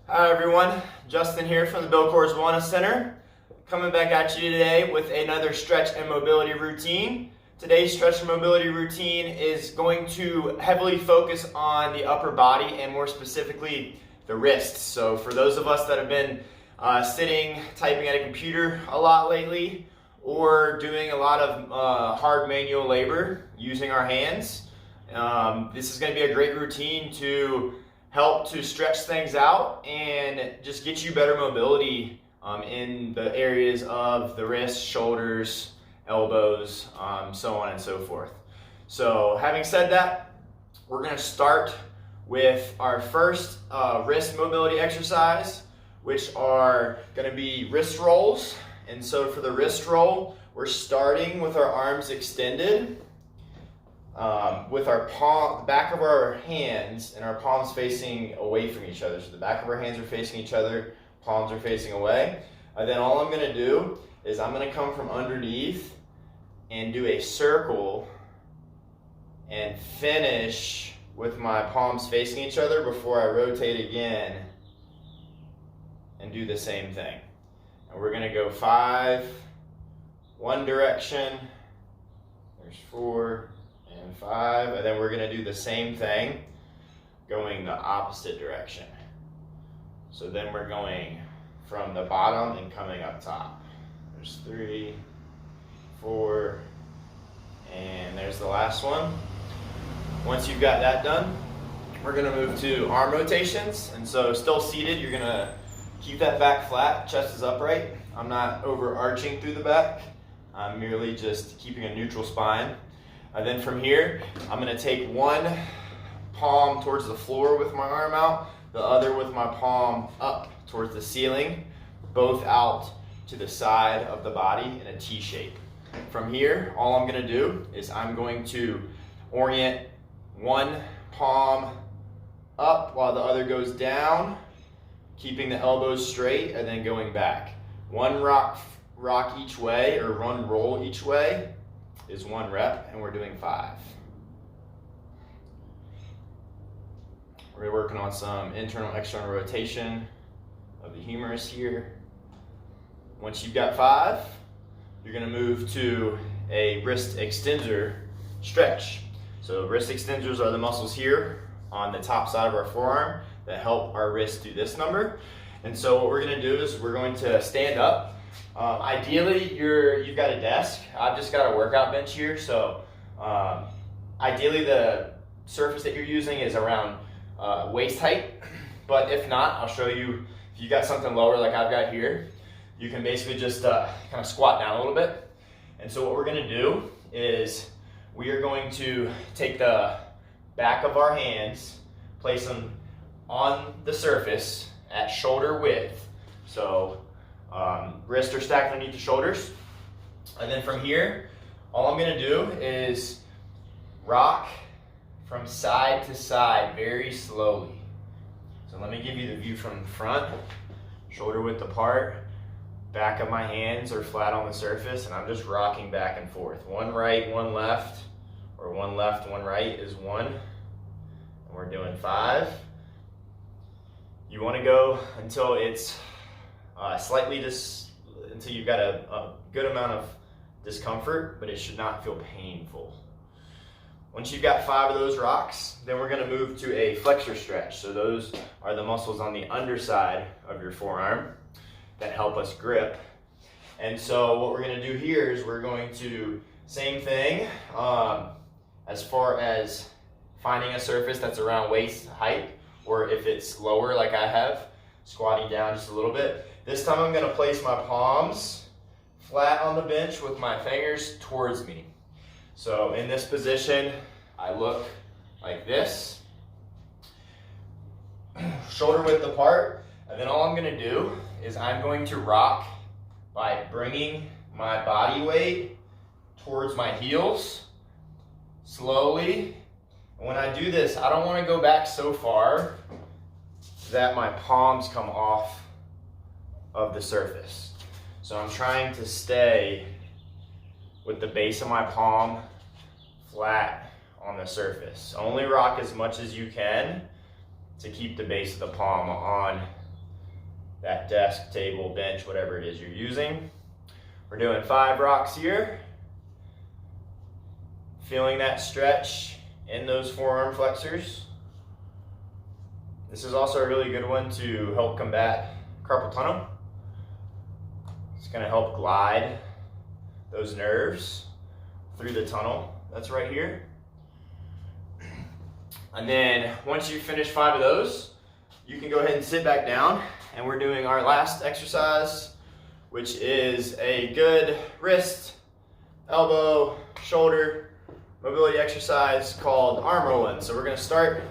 Hi everyone, Justin here from the Bill Coors Wellness Center, coming back at you today with another stretch and mobility routine. Today's stretch and mobility routine is going to heavily focus on the upper body and more specifically the wrists. So for those of us that have been sitting, typing at a computer a lot lately, or doing a lot of hard manual labor using our hands, this is going to be a great routine to help to stretch things out and just get you better mobility in the areas of the wrists, shoulders, elbows, so on and so forth. So having said that, we're going to start with our first wrist mobility exercise, which are going to be wrist rolls. And so for the wrist roll, we're starting with our arms extended, with our palm, back of our hands and our palms facing away from each other. So the back of our hands are facing each other, palms are facing away. And then all I'm going to do is I'm going to come from underneath and do a circle and finish with my palms facing each other before I rotate again and do the same thing. And we're going to go 5, one direction, there's 4, and 5, and then we're going to do the same thing going the opposite direction. So then we're going from the bottom and coming up top. There's 3, 4, and there's the last one. Once you've got that done, we're going to move to arm rotations. And so still seated, you're going to keep that back flat, chest is upright. I'm not overarching through the back. I'm merely just keeping a neutral spine. And then from here, I'm going to take one palm towards the floor with my arm out, the other with my palm up towards the ceiling, both out to the side of the body in a T shape. From here, all I'm going to do is I'm going to orient one palm up while the other goes down, keeping the elbows straight and then going back. One rock each way, or one roll each way, is 1 rep, and we're doing 5. We're working on some internal, external rotation of the humerus here. Once you've got 5, you're going to move to a wrist extensor stretch. So wrist extensors are the muscles here on the top side of our forearm that help our wrist do this number. And so what we're going to do is we're going to stand up. Ideally, you've got a desk. I've just got a workout bench here, so ideally the surface that you're using is around waist height. But if not, I'll show you. If you got something lower like I've got here, you can basically just kind of squat down a little bit. And so what we're going to do is we are going to take the back of our hands, place them on the surface at shoulder width. So wrists are stacked underneath the shoulders. And then from here, all I'm going to do is rock from side to side very slowly. So let me give you the view from the front. Shoulder width apart, back of my hands are flat on the surface, and I'm just rocking back and forth. 1 right, 1 left, or 1 left, 1 right is 1. And we're doing 5. You want to go until it's until you've got a good amount of discomfort, but it should not feel painful. Once you've got 5 of those rocks, then we're going to move to a flexor stretch. So those are the muscles on the underside of your forearm that help us grip. And so what we're going to do here is we're going to, same thing, as far as finding a surface that's around waist height, or if it's lower like I have, squatting down just a little bit. This time I'm going to place my palms flat on the bench with my fingers towards me. So in this position, I look like this, shoulder width apart, and then all I'm going to do is I'm going to rock by bringing my body weight towards my heels slowly. And when I do this, I don't want to go back so far that my palms come off of the surface. So I'm trying to stay with the base of my palm flat on the surface. Only rock as much as you can to keep the base of the palm on that desk, table, bench, whatever it is you're using. We're doing 5 rocks here. Feeling that stretch in those forearm flexors. This is also a really good one to help combat carpal tunnel. It's going to help glide those nerves through the tunnel that's right here. And then once you finish 5 of those, you can go ahead and sit back down, and we're doing our last exercise, which is a good wrist, elbow, shoulder mobility exercise called arm rolling. So we're going to start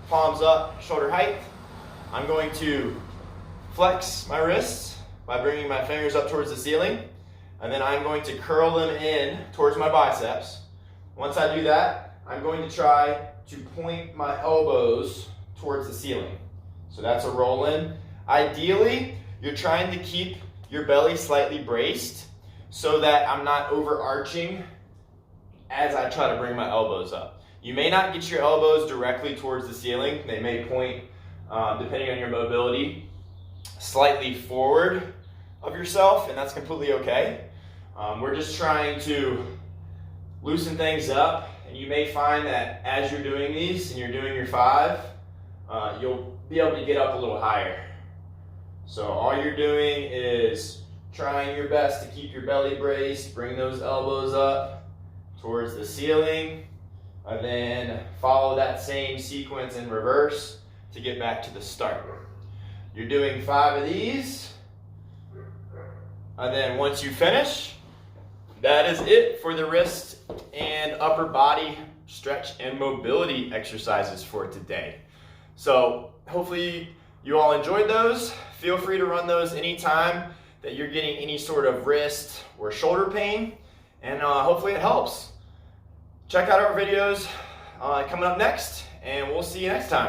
palms up, shoulder height. I'm going to flex my wrists by bringing my fingers up towards the ceiling, and then I'm going to curl them in towards my biceps. Once I do that, I'm going to try to point my elbows towards the ceiling. So that's a roll in. Ideally, you're trying to keep your belly slightly braced so that I'm not overarching as I try to bring my elbows up. You may not get your elbows directly towards the ceiling. They may point, depending on your mobility, slightly forward of yourself, and that's completely okay. We're just trying to loosen things up, and you may find that as you're doing these and you're doing your 5, you'll be able to get up a little higher. So all you're doing is trying your best to keep your belly braced, bring those elbows up towards the ceiling, and then follow that same sequence in reverse to get back to the start. You're doing 5 of these, and then once you finish, that is it for the wrist and upper body stretch and mobility exercises for today. So hopefully you all enjoyed those. Feel free to run those anytime that you're getting any sort of wrist or shoulder pain, and hopefully it helps. Check out our videos coming up next, and we'll see you next time.